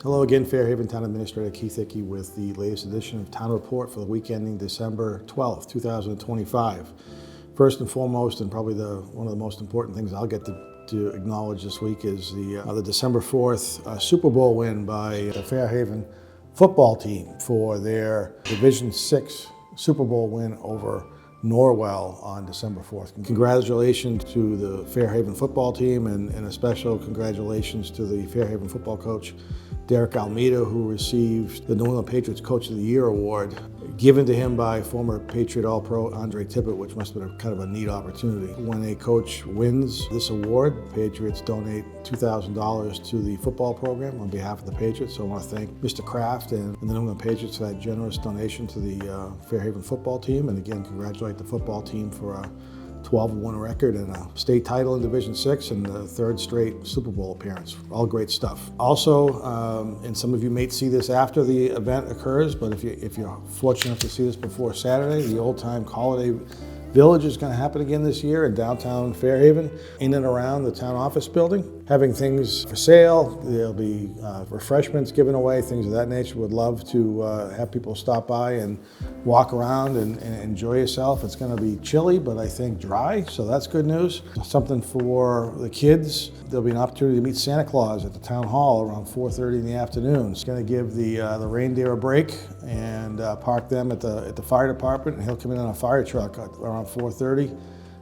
Hello again, Fairhaven Town Administrator Keith Hickey with the latest edition of Town Report for the week ending December 12th, 2025. First and foremost, and probably one of the most important things I'll get to acknowledge this week is the December 4th Super Bowl win by the Fairhaven football team for their Division 6 Super Bowl win over Norwell on December 4th. Congratulations to the Fairhaven football team and a special congratulations to the Fairhaven football coach, Derek Almeida, who received the New England Patriots Coach of the Year award given to him by former Patriot All-Pro Andre Tippett, which must have been kind of a neat opportunity. When a coach wins this award, Patriots donate $2,000 to the football program on behalf of the Patriots. So I want to thank Mr. Kraft and the New England Patriots for that generous donation to the Fairhaven football team. And again, congratulate the football team for a 12-1 record and a state title in Division 6 and the third straight Super Bowl appearance. All great stuff. Also, and some of you may see this after the event occurs, but if you're fortunate enough to see this before Saturday, the Old Time Holiday Village is going to happen again this year in downtown Fairhaven, in and around the town office building, having things for sale. There'll be refreshments given away, things of that nature. Would love to have people stop by and walk around and enjoy yourself. It's going to be chilly, but I think dry, so that's good news. Something for the kids. There'll be an opportunity to meet Santa Claus at the town hall around 4:30 in the afternoon. It's going to give the reindeer a break and park them at the fire department, and he'll come in on a fire truck around 4:30.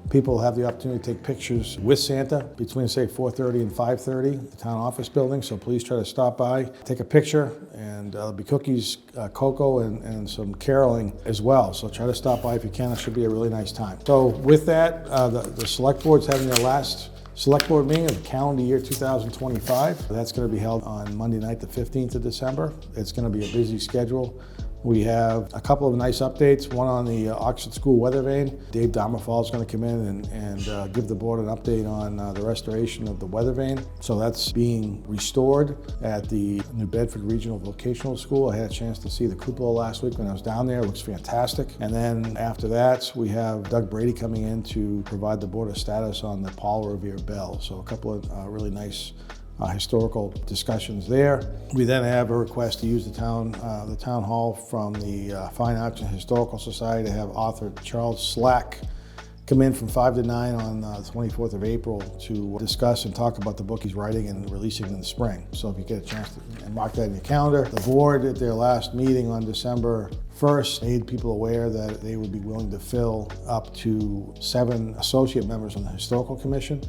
People have the opportunity to take pictures with Santa between, say, 4:30 and 5:30 at the town office building, so please try to stop by, take a picture, and there'll be cookies, cocoa, and some caroling as well. So try to stop by if you can. It should be a really nice time. So with that, the select board's having their last select board meeting of the calendar year 2025. That's going to be held on Monday night, the 15th of December. It's going to be a busy schedule. We have a couple of nice updates, one on the Oxford School weather vane. Dave Domerfall is going to come in and give the board an update on the restoration of the weather vane. So that's being restored at the New Bedford Regional Vocational School. I had a chance to see the cupola last week when I was down there. It looks fantastic. And then after that, we have Doug Brady coming in to provide the board a status on the Paul Revere Bell. So a couple of really nice historical discussions there. We then have a request to use the town hall from the Fine Arts and Historical Society to have author Charles Slack come in from 5 to 9 on the 24th of April to discuss and talk about the book he's writing and releasing in the spring. So if you get a chance to mark that in your calendar. The board at their last meeting on December 1st made people aware that they would be willing to fill up to 7 associate members on the Historical Commission.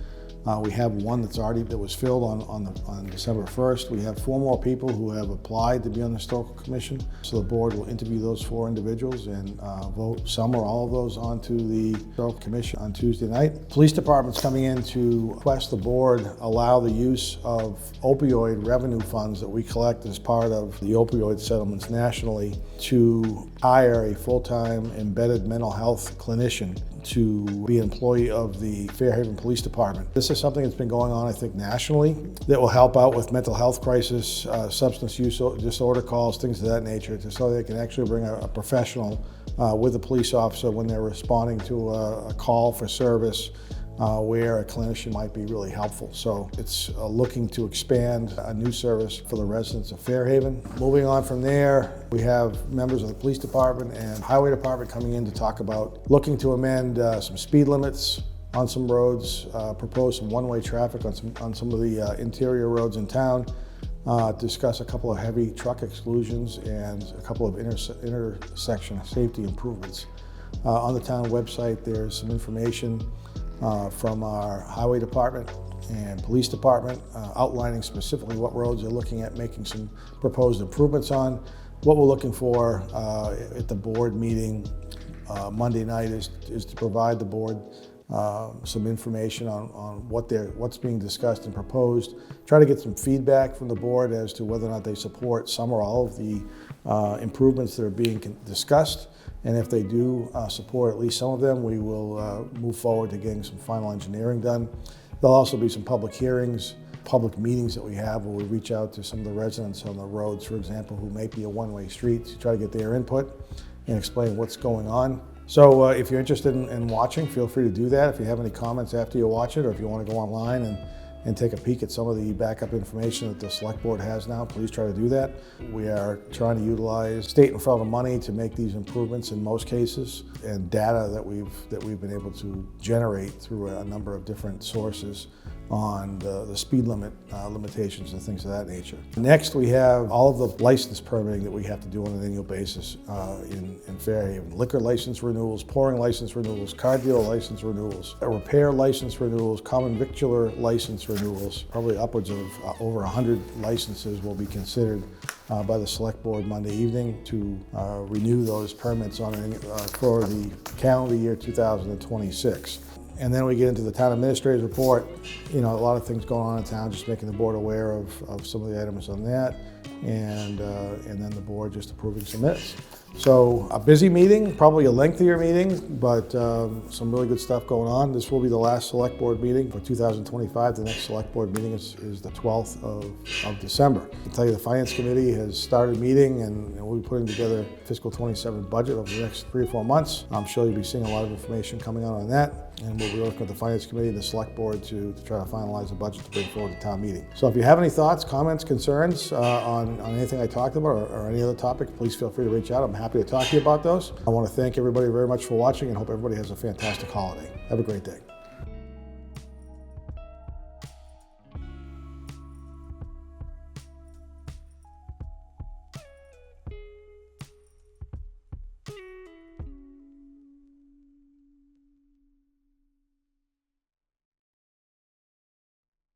We have one that was filled on December 1st. We have 4 more people who have applied to be on the Historical Commission. So the board will interview those 4 individuals and vote some or all of those onto the Historical Commission on Tuesday night. Police Department's coming in to request the board allow the use of opioid revenue funds that we collect as part of the opioid settlements nationally to hire a full-time embedded mental health clinician to be an employee of the Fairhaven Police Department. This is something that's been going on, I think, nationally that will help out with mental health crisis, substance use disorder calls, things of that nature, so they can actually bring a professional with a police officer when they're responding to a call for service where a clinician might be really helpful. So it's looking to expand a new service for the residents of Fairhaven. Moving on from there, we have members of the police department and highway department coming in to talk about looking to amend some speed limits on some roads, propose some one-way traffic on some of the interior roads in town, discuss a couple of heavy truck exclusions and a couple of intersection safety improvements. On the town website, there's some information from our highway department and police department outlining specifically what roads they're looking at making some proposed improvements on. What we're looking for at the board meeting Monday night is to provide the board some information on what's being discussed and proposed. Try to get some feedback from the board as to whether or not they support some or all of the improvements that are being discussed. And if they do support at least some of them, we will move forward to getting some final engineering done. There'll also be some public hearings, public meetings that we have where we reach out to some of the residents on the roads, for example, who may be a one-way street, to try to get their input and explain what's going on. So if you're interested in watching, feel free to do that. If you have any comments after you watch it, or if you want to go online and take a peek at some of the backup information that the select board has now, please try to do that. We are trying to utilize state and federal money to make these improvements in most cases, and data that we've been able to generate through a number of different sources on the speed limit limitations and things of that nature. Next, we have all of the license permitting that we have to do on an annual basis in Fairhaven. Liquor license renewals, pouring license renewals, car dealer license renewals, repair license renewals, common victular license renewals. Probably upwards of over 100 licenses will be considered by the select board Monday evening to renew those permits for the calendar year 2026. And then we get into the town administrator's report. You know, a lot of things going on in town, just making the board aware of some of the items on that, and then the board just approving some minutes. So a busy meeting, probably a lengthier meeting, but some really good stuff going on. This will be the last select board meeting for 2025. The next select board meeting is the 12th of December. I can tell you the finance committee has started meeting, and we'll be putting together fiscal 27 budget over the next 3 or 4 months. I'm sure you'll be seeing a lot of information coming out on that. And we'll be working with the finance committee and the select board to try to finalize the budget to bring forward to town meeting. So if you have any thoughts, comments, concerns on anything I talked about or any other topic, please feel free to reach out. I'm happy to talk to you about those. I want to thank everybody very much for watching and hope everybody has a fantastic holiday. Have a great day.